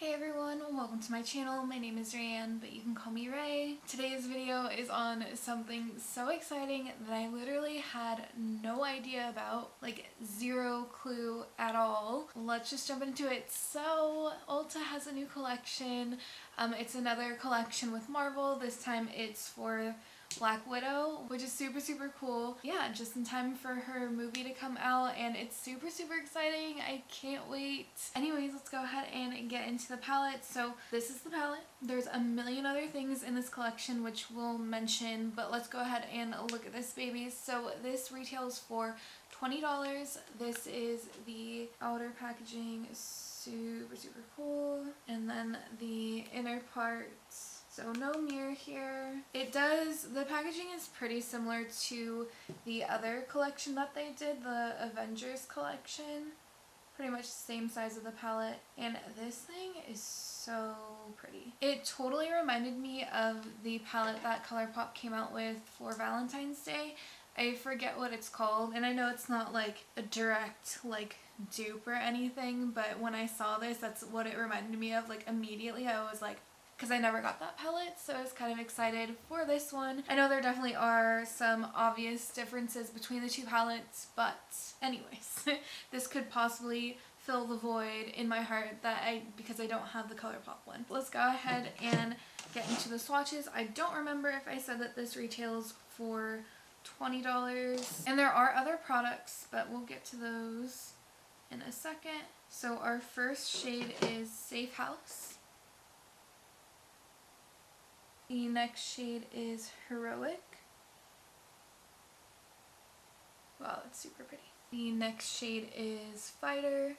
Hey everyone, welcome to my channel. My name is Raeann, but you can call me Ray. Today's video is on something so exciting that I literally had no idea about, like zero clue at all. Let's just jump into it. So Ulta has a new collection. It's another collection with Marvel. This time it's for Black Widow, which is super cool. Yeah, just in time for her movie to come out, and it's super exciting. I can't wait. Anyways, let's go ahead and get into the palette. So this is the palette. There's a million other things in this collection which we'll mention, but let's go ahead and look at this baby. So this retails for $20. This is the outer packaging, super cool, and then the inner parts. So no mirror here. The packaging is pretty similar to the other collection that they did, the Avengers collection. Pretty much the same size of the palette, and this thing is so pretty. It totally reminded me of the palette that ColourPop came out with for Valentine's Day. I forget what it's called, and I know it's not like a direct like dupe or anything, but when I saw this, that's what it reminded me of. Like immediately I was like, because I never got that palette, so I was kind of excited for this one. I know there definitely are some obvious differences between the two palettes, but anyways, this could possibly fill the void in my heart because I don't have the ColourPop one. Let's go ahead and get into the swatches. I don't remember if I said that this retails for $20, and there are other products, but we'll get to those in a second. So our first shade is Safe House. The next shade is Heroic. Wow, that's super pretty. The next shade is Fighter.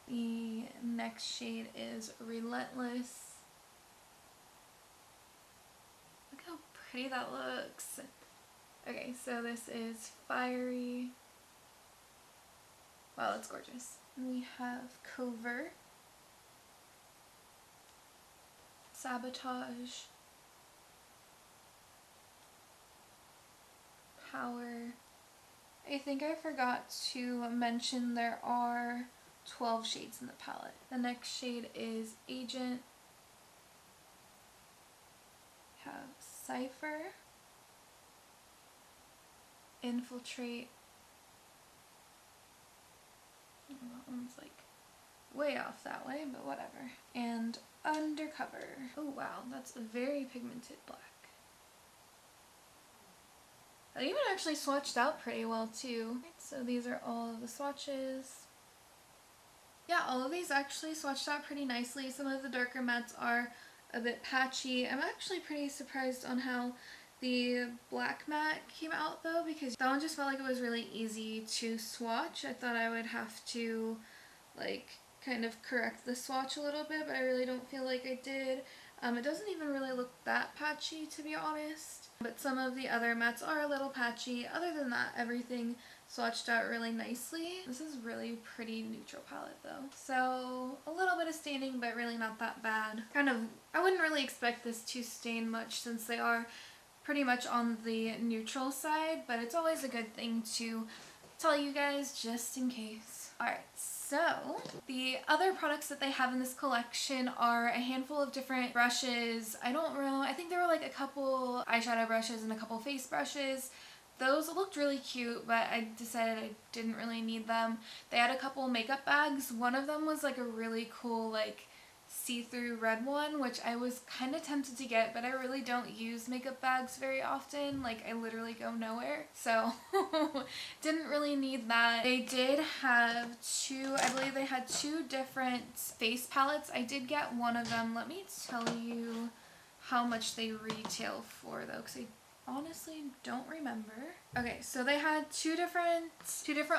The next shade is Relentless. Look how pretty that looks. Okay, so this is Fiery. Wow, that's gorgeous. We have Covert, Sabotage, Power. I think I forgot to mention there are 12 shades in the palette. The next shade is Agent. We have Cypher, Infiltrate. Oh, that one's like way off that way, but whatever. And Undercover. Oh wow, that's a very pigmented black. That even actually swatched out pretty well too. So these are all of the swatches. Yeah, all of these actually swatched out pretty nicely. Some of the darker mattes are a bit patchy. I'm actually pretty surprised on how the black matte came out though, because that one just felt like it was really easy to swatch. I thought I would have to like kind of correct the swatch a little bit, but I really don't feel like I did. It doesn't even really look that patchy, to be honest, but some of the other mattes are a little patchy. Other than that, everything swatched out really nicely. This is really pretty neutral palette though, so a little bit of staining, but really not that bad. I wouldn't really expect this to stain much since they are pretty much on the neutral side, but it's always a good thing to tell you guys just in case. Alright, so the other products that they have in this collection are a handful of different brushes. I think there were like a couple eyeshadow brushes and a couple face brushes. Those looked really cute, but I decided I didn't really need them. They had a couple makeup bags. One of them was like a really cool like see-through red one, which I was kind of tempted to get, but I really don't use makeup bags very often. Like I literally go nowhere, so didn't really need that. They did have I believe they had two different face palettes. I did get one of them. Let me tell you how much they retail for though, because I honestly don't remember. Okay, so they had two different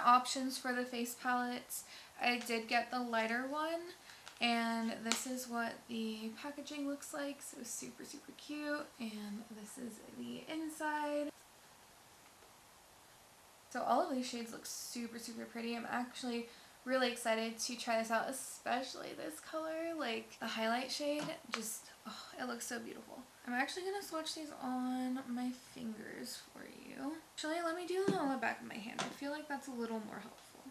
options for the face palettes. I did get the lighter one, and this is what the packaging looks like, so super cute, and this is the inside. So all of these shades look super pretty. I'm actually really excited to try this out, especially this color, like the highlight shade. Just, oh, it looks so beautiful. I'm actually going to swatch these on my fingers for you. Actually, let me do them on the back of my hand. I feel like that's a little more helpful.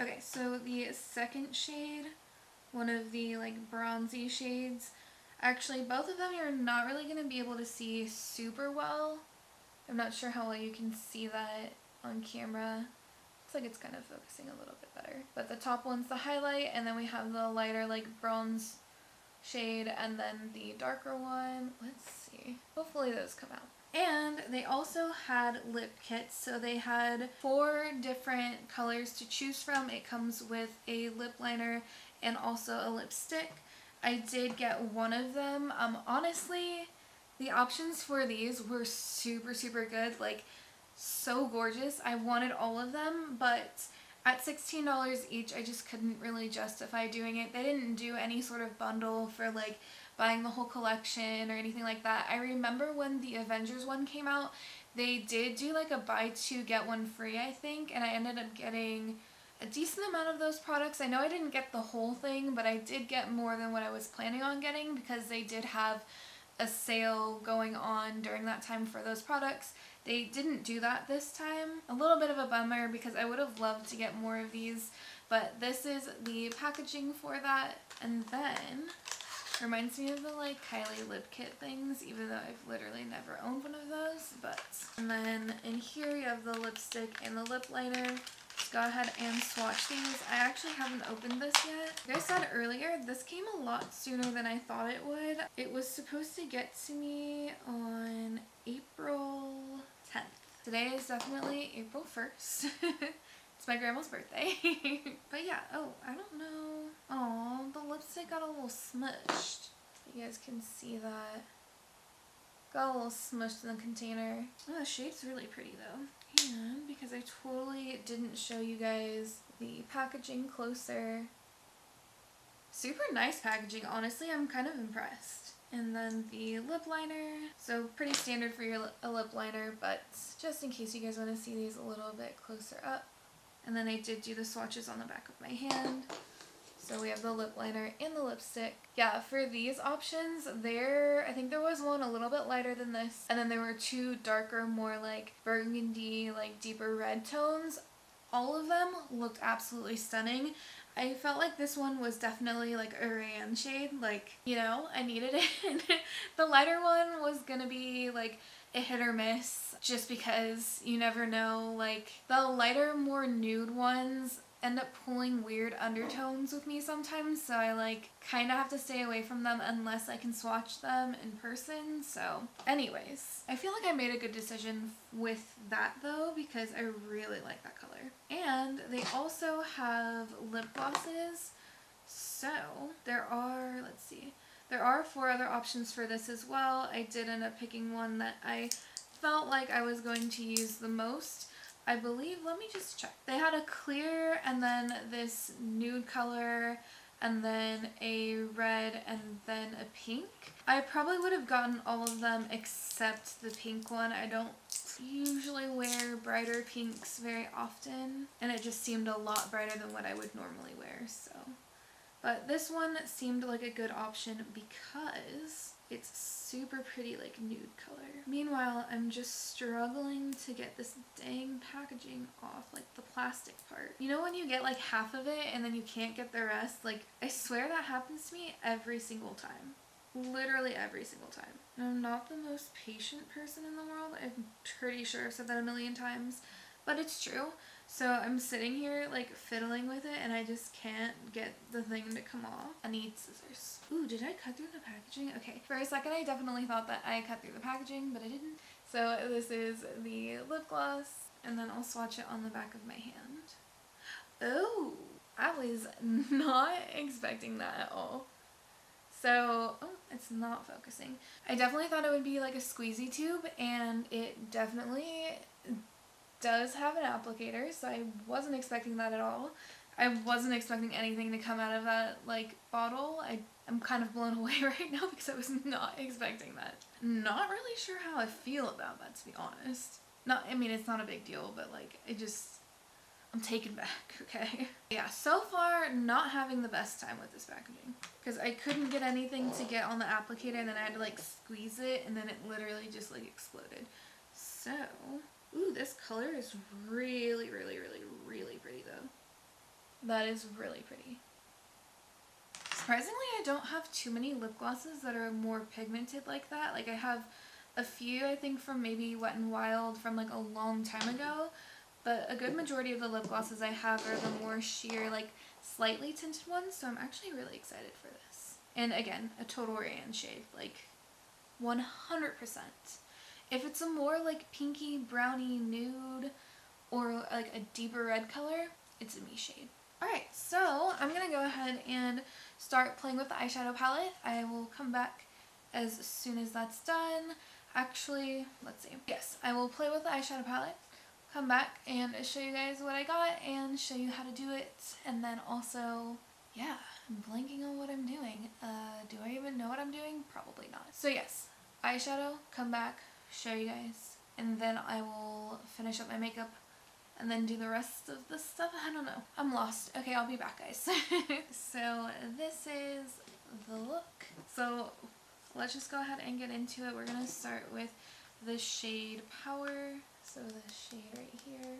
Okay, so the second shade, one of the like bronzy shades, actually both of them you're not really going to be able to see super well. I'm not sure how well you can see that on camera. Looks like it's kind of focusing a little bit better. But the top one's the highlight, and then we have the lighter like bronze shade, and then the darker one. Let's see. Hopefully those come out. And they also had lip kits, so they had 4 different colors to choose from. It comes with a lip liner and also a lipstick. I did get one of them. Honestly, the options for these were super, super good. Like, so gorgeous. I wanted all of them, but at $16 each, I just couldn't really justify doing it. They didn't do any sort of bundle for like buying the whole collection or anything like that. I remember when the Avengers one came out, they did do like a buy 2 get 1 free, I think, and I ended up getting a decent amount of those products. I know I didn't get the whole thing, but I did get more than what I was planning on getting because they did have a sale going on during that time for those products. They didn't do that this time. A little bit of a bummer because I would have loved to get more of these, but this is the packaging for that. And then reminds me of the like Kylie lip kit things, even though I've literally never owned one of those. But and then in here you have the lipstick and the lip liner. Let's go ahead and swatch these. I actually haven't opened this yet. Like I said earlier, this came a lot sooner than I thought it would. It was supposed to get to me on April 10th. Today is definitely April 1st. It's my grandma's birthday. But yeah, oh, I don't know. Oh, the lipstick got a little smushed. You guys can see that. Got a little smushed in the container. Oh, the shade's really pretty though. And because I totally didn't show you guys the packaging closer. Super nice packaging, honestly. I'm kind of impressed. And then the lip liner. So pretty standard for your lip liner, but just in case you guys want to see these a little bit closer up. And then I did do the swatches on the back of my hand. So we have the lip liner and the lipstick. Yeah, for these options, I think there was one a little bit lighter than this. And then there were 2 darker, more like burgundy, like deeper red tones. All of them looked absolutely stunning. I felt like this one was definitely like a Raeann shade. Like, you know, I needed it. The lighter one was gonna be like a hit or miss just because you never know. Like the lighter, more nude ones end up pulling weird undertones with me sometimes, so I like kind of have to stay away from them unless I can swatch them in person. So anyways, I feel like I made a good decision with that though because I really like that color. And they also have lip glosses. So there are, let's see, there are 4 other options for this as well. I did end up picking one that I felt like I was going to use the most. I believe, let me just check. They had a clear and then this nude color and then a red and then a pink. I probably would have gotten all of them except the pink one. I don't usually wear brighter pinks very often, and it just seemed a lot brighter than what I would normally wear, so. But this one seemed like a good option because it's super pretty, like nude color. Meanwhile, I'm just struggling to get this dang packaging off, like the plastic part. You know when you get like half of it and then you can't get the rest? Like, I swear that happens to me every single time. Literally every single time. And I'm not the most patient person in the world. I'm pretty sure I've said that a million times, but it's true. So I'm sitting here like fiddling with it and I just can't get the thing to come off. I need scissors. Ooh, did I cut through the packaging? Okay, for a second I definitely thought that I cut through the packaging, but I didn't. So this is the lip gloss, and then I'll swatch it on the back of my hand. Oh, I was not expecting that at all. So, oh, it's not focusing. I definitely thought it would be like a squeezy tube, and it definitely does have an applicator, so I wasn't expecting that at all. I wasn't expecting anything to come out of that like bottle. I'm kind of blown away right now because I was not expecting that. Not really sure how I feel about that, to be honest. I mean, it's not a big deal, but like, I'm taken back, okay? Yeah, so far not having the best time with this packaging because I couldn't get anything to get on the applicator, and then I had to like squeeze it, and then it literally just like exploded. So, ooh, this color is really, really, really, really pretty though. That is really pretty. Surprisingly, I don't have too many lip glosses that are more pigmented like that. Like I have a few, I think, from maybe Wet n Wild from like a long time ago, but a good majority of the lip glosses I have are the more sheer, like slightly tinted ones, so I'm actually really excited for this. And again, a total Raeann shade, like 100%. If it's a more like pinky brownie nude or like a deeper red color, it's a me shade. Alright, so I'm going to go ahead and start playing with the eyeshadow palette. I will come back as soon as that's done. Actually, let's see. Yes, I will play with the eyeshadow palette, come back and show you guys what I got and show you how to do it. And then also, yeah, I'm blanking on what I'm doing. Do I even know what I'm doing? Probably not. So yes, eyeshadow, come back, show you guys, and then I will finish up my makeup and then do the rest of the stuff. I don't know. I'm lost. Okay, I'll be back, guys. So this is the look. So let's just go ahead and get into it. We're going to start with the shade Power. So the shade right here.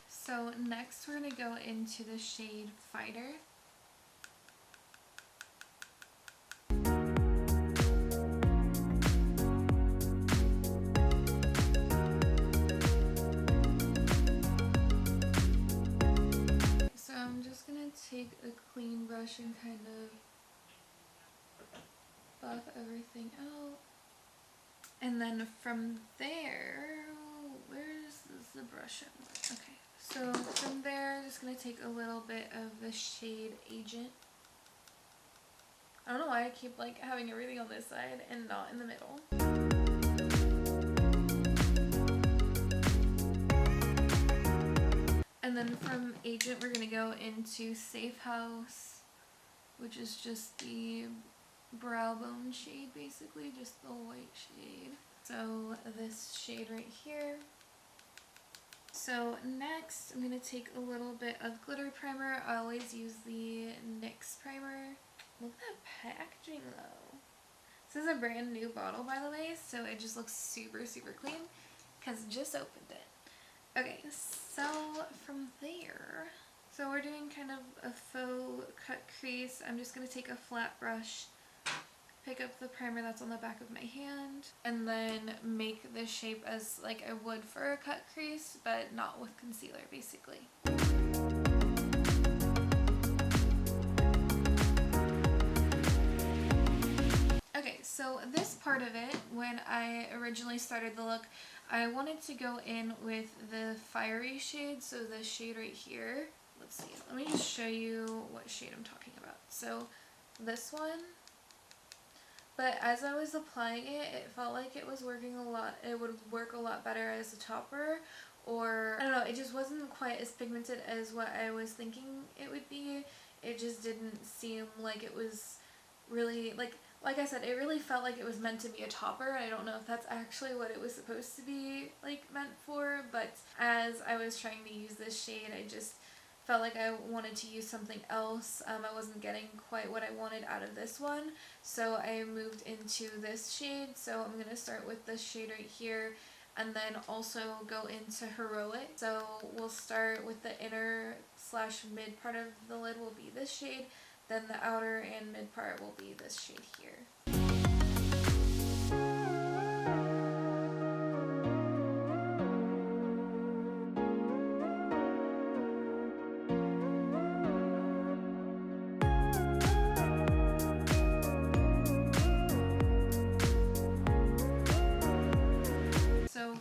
So next we're going to go into the shade Fighter. So I'm just going to take a clean brush and kind of buff everything out. And then from there, where's the brush? Okay. So from there, I'm just going to take a little bit of the shade Agent. I don't know why I keep like having everything on this side and not in the middle. And then from Agent, we're going to go into Safe House, which is just the brow bone shade, basically, just the white shade. So this shade right here. So next, I'm going to take a little bit of glitter primer. I always use the NYX primer. Look at that packaging though. This is a brand new bottle, by the way, so it just looks super, super clean because I just opened it. Okay, so from there, so we're doing kind of a faux cut crease. I'm just going to take a flat brush, pick up the primer that's on the back of my hand, and then make this shape as like I would for a cut crease, but not with concealer, basically. Okay, so this part of it, when I originally started the look, I wanted to go in with the fiery shade, so the shade right here. Let's see, let me just show you what shade I'm talking about. So this one. But as I was applying it, it felt like it was working a lot, it would work a lot better as a topper, or I don't know, it just wasn't quite as pigmented as what I was thinking it would be. It just didn't seem like it was really, like I said, it really felt like it was meant to be a topper. I don't know if that's actually what it was supposed to be like meant for, but as I was trying to use this shade, I just felt like I wanted to use something else. I wasn't getting quite what I wanted out of this one, so I moved into this shade. So I'm going to start with this shade right here and then also go into Heroic. So we'll start with the inner slash mid part of the lid will be this shade, then the outer and mid part will be this shade here.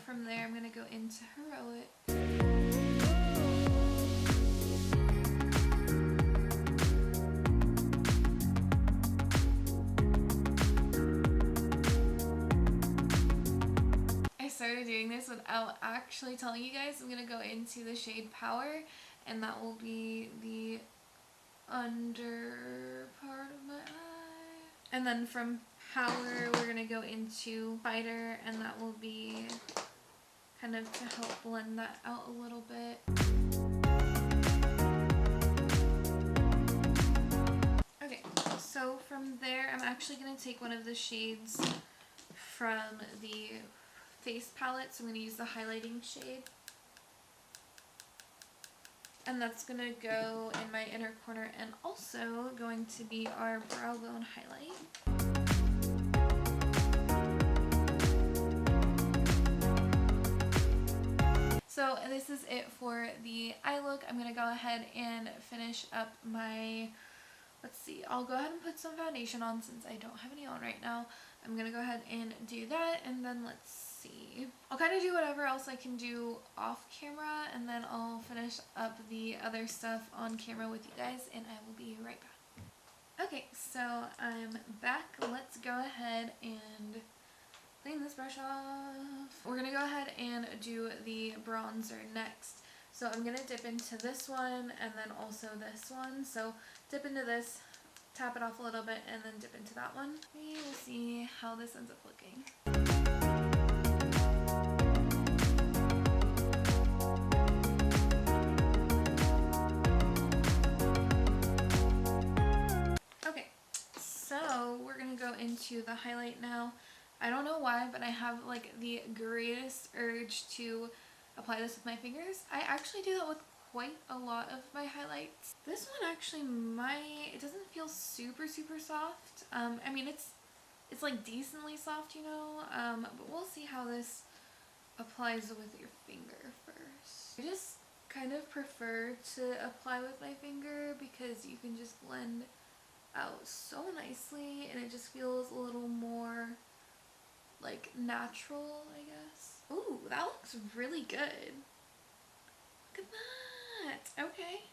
From there, I'm going to go into Heroic. I started doing this without actually telling you guys. I'm going to go into the shade Power, and that will be the under part of my eye. And then from Powder, we're going to go into Fighter, and that will be kind of to help blend that out a little bit. Okay, so from there, I'm actually going to take one of the shades from the face palette, so I'm going to use the highlighting shade. And that's going to go in my inner corner, and also going to be our brow bone highlight. So this is it for the eye look. I'm going to go ahead and finish up my, let's see, I'll go ahead and put some foundation on since I don't have any on right now. I'm going to go ahead and do that, and then let's see. I'll kind of do whatever else I can do off camera, and then I'll finish up the other stuff on camera with you guys, and I will be right back. Okay, so I'm back. Let's go ahead and clean this brush off. We're gonna go ahead and do the bronzer next. So I'm gonna dip into this one and then also this one. So dip into this, tap it off a little bit, and then dip into that one. We will see how this ends up looking. Okay, so we're gonna go into the highlight now. I don't know why, but I have like the greatest urge to apply this with my fingers. I actually do that with quite a lot of my highlights. This one actually it doesn't feel super soft. I mean it's like decently soft, you know, but we'll see how this applies with your finger first. I just kind of prefer to apply with my finger because you can just blend out so nicely, and it just feels a little more like natural, I guess. Ooh, that looks really good. Look at that. Okay.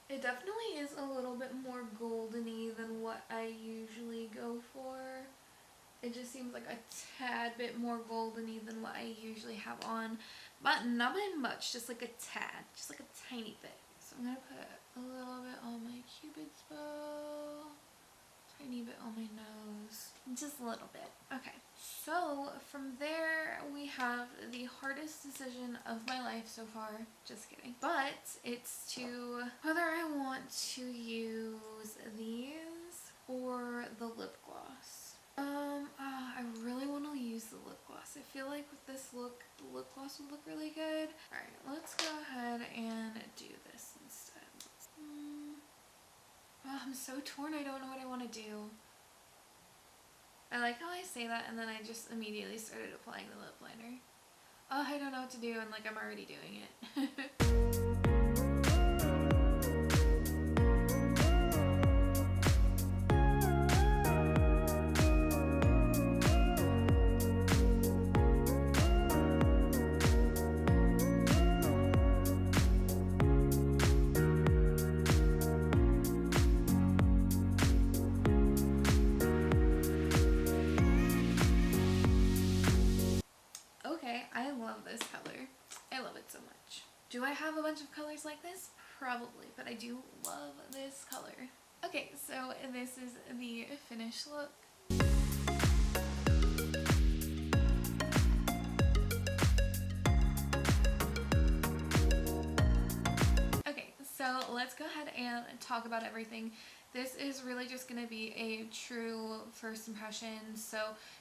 It definitely is a little bit more goldeny than what I usually go for. It just seems like a tad bit more goldeny than what I usually have on, but not by much, just like a tad, just like a tiny bit. So I'm gonna put a little bit on my Cupid's bow. Tiny bit on my nose, just a little bit. Okay, so from there we have the hardest decision of my life so far. Just kidding. But it's to whether I want to use these or the lip gloss. I really want to use the lip gloss. I feel like with this look, the lip gloss would look really good. Alright, let's go ahead and do this instead. Oh, I'm so torn. I don't know what I want to do. I like how I say that and then I just immediately started applying the lip liner. Oh, I don't know what to do, and like I'm already doing it. I love this color. I love it so much. Do I have a bunch of colors like this? Probably, but I do love this color. Okay, so this is the finished look. Okay, so let's go ahead and talk about everything. This is really just going to be a true first impression, so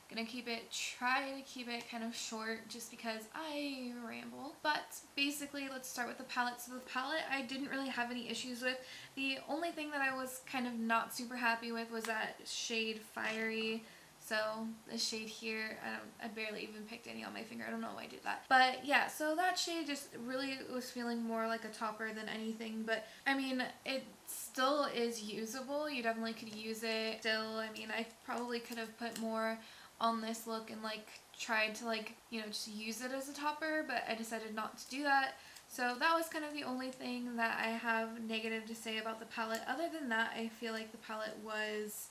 gonna try to keep it kind of short just because I ramble. But basically, let's start with the palette. So the palette I didn't really have any issues with. The only thing that I was kind of not super happy with was that shade Fiery. So this shade here, I barely even picked any on my finger. I don't know why I did that. But yeah, so that shade just really was feeling more like a topper than anything. But I mean, it still is usable. You definitely could use it still. I mean, I probably could have put more on this look and like tried to like, you know, just use it as a topper, but I decided not to do that. So that was kind of the only thing that I have negative to say about the palette. Other than that, I feel like the palette was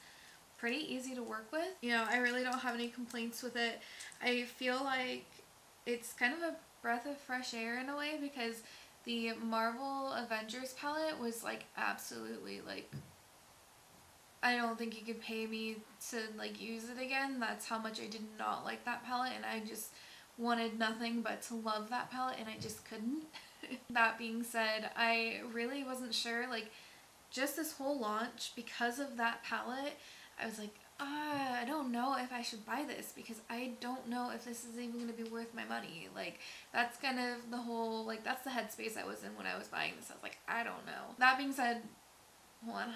pretty easy to work with. You know, I really don't have any complaints with it. I feel like it's kind of a breath of fresh air in a way because The Marvel Avengers palette was like absolutely like, I don't think you could pay me to like use it again. That's how much I did not like that palette, and I just wanted nothing but to love that palette, and I just couldn't. That being said, I really wasn't sure, like just this whole launch, because of that palette, I was like, I don't know if I should buy this because I don't know if this is even going to be worth my money. Like, that's kind of the whole, like, that's the headspace I was in when I was buying this. I was like, I don't know. That being said, hold on,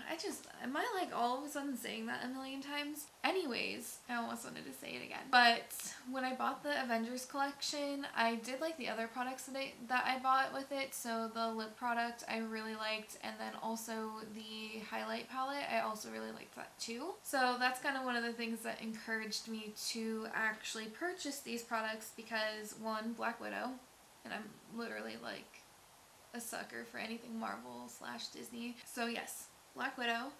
am I like all of a sudden saying that a million times? Anyways, I almost wanted to say it again. But when I bought the Avengers collection, I did like the other products that I bought with it. So the lip product I really liked, and then also the highlight palette, I also really liked that too. So that's kind of one of the things that encouraged me to actually purchase these products because, one, Black Widow, and I'm literally like a sucker for anything Marvel / Disney. So yes, Black Widow.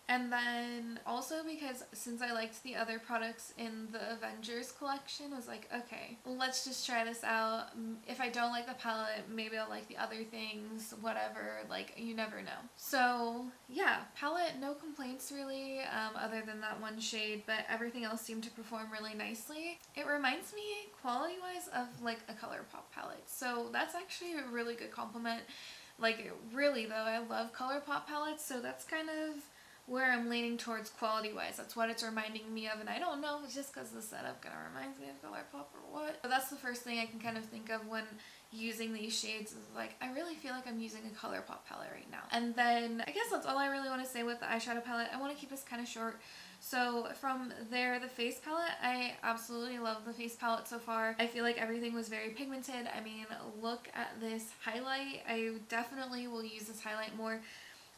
And then also because since I liked the other products in the Avengers collection, I was like, okay, let's just try this out. If I don't like the palette, maybe I'll like the other things, whatever, like, you never know. So yeah, palette, no complaints really, other than that one shade, but everything else seemed to perform really nicely. It reminds me quality-wise of like a ColourPop palette, so that's actually a really good compliment. Like, really though, I love ColourPop palettes, so that's kind of where I'm leaning towards quality-wise. That's what it's reminding me of, and I don't know if it's just because the setup kind of reminds me of ColourPop or what. But that's the first thing I can kind of think of when using these shades, is like, I really feel like I'm using a ColourPop palette right now. And then I guess that's all I really want to say with the eyeshadow palette. I want to keep this kind of short. So from there, the face palette, I absolutely love the face palette so far. I feel like everything was very pigmented. I mean, look at this highlight. I definitely will use this highlight more.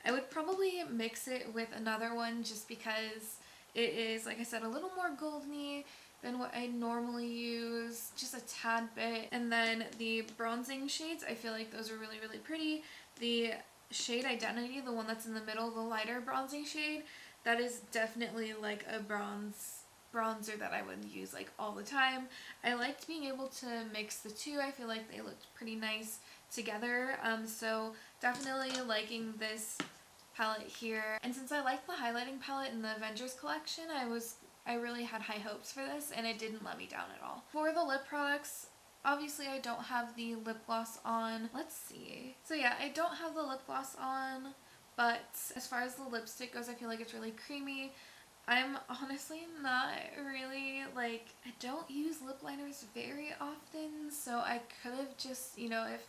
I would probably mix it with another one just because it is, like I said, a little more goldeny than what I normally use, just a tad bit. And then the bronzing shades, I feel like those are really, really pretty. The shade Identity, the one that's in the middle, the lighter bronzing shade, that is definitely like a bronzer that I would use like all the time. I liked being able to mix the two. I feel like they looked pretty nice together. So definitely liking this palette here. And since I like the highlighting palette in the Avengers collection, I really had high hopes for this, and it didn't let me down at all. For the lip products, obviously I don't have the lip gloss on. Let's see. So yeah, I don't have the lip gloss on, but as far as the lipstick goes, I feel like it's really creamy. I'm honestly not really, like, I don't use lip liners very often, so I could have just, you know, if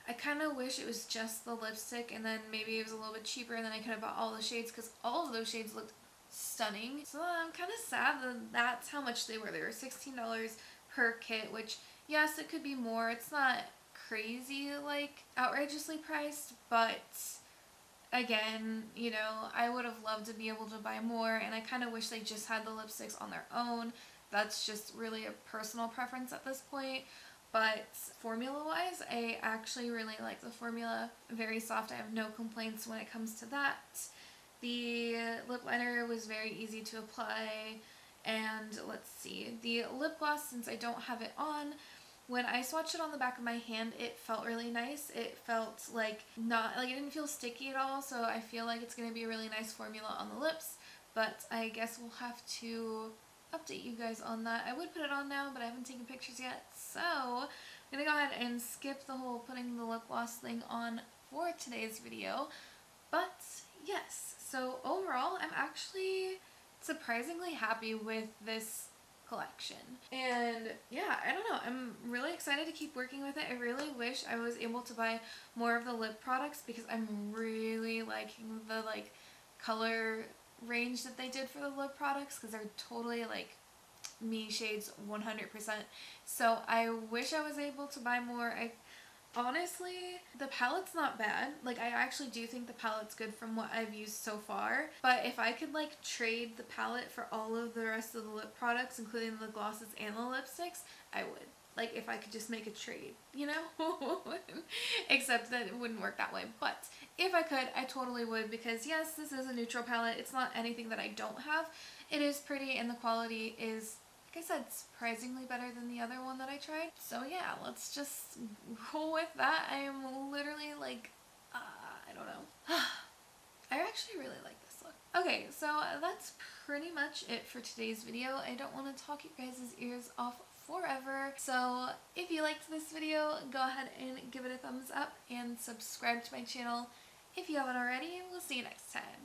I kind of wish it was just the lipstick and then maybe it was a little bit cheaper and then I could have bought all the shades, because all of those shades looked stunning. So I'm kind of sad that that's how much they were. They were $16 per kit, which, yes, it could be more. It's not crazy, like, outrageously priced, but again, you know, I would have loved to be able to buy more, and I kind of wish they just had the lipsticks on their own. That's just really a personal preference at this point. But formula-wise, I actually really like the formula. Very soft. I have no complaints when it comes to that. The lip liner was very easy to apply. And let's see. The lip gloss, since I don't have it on, when I swatched it on the back of my hand, it felt really nice. It felt like it didn't feel sticky at all. So I feel like it's going to be a really nice formula on the lips. But I guess we'll have to update you guys on that. I would put it on now, but I haven't taken pictures yet, so I'm gonna go ahead and skip the whole putting the lip gloss thing on for today's video. But yes, so overall I'm actually surprisingly happy with this collection, and yeah, I don't know, I'm really excited to keep working with it. I really wish I was able to buy more of the lip products because I'm really liking the like color range that they did for the lip products, because they're totally like me shades 100%. So I wish I was able to buy more. Honestly, the palette's not bad. Like, I actually do think the palette's good from what I've used so far. But if I could like trade the palette for all of the rest of the lip products, including the glosses and the lipsticks, I would. Like, if I could just make a trade, you know? Except that it wouldn't work that way. But if I could, I totally would, because yes, this is a neutral palette. It's not anything that I don't have. It is pretty and the quality is like I said, surprisingly better than the other one that I tried. So yeah, let's just roll with that. I am literally like, I don't know. I actually really like this look. Okay, so that's pretty much it for today's video. I don't want to talk you guys' ears off forever. So if you liked this video, go ahead and give it a thumbs up and subscribe to my channel if you haven't already. We'll see you next time.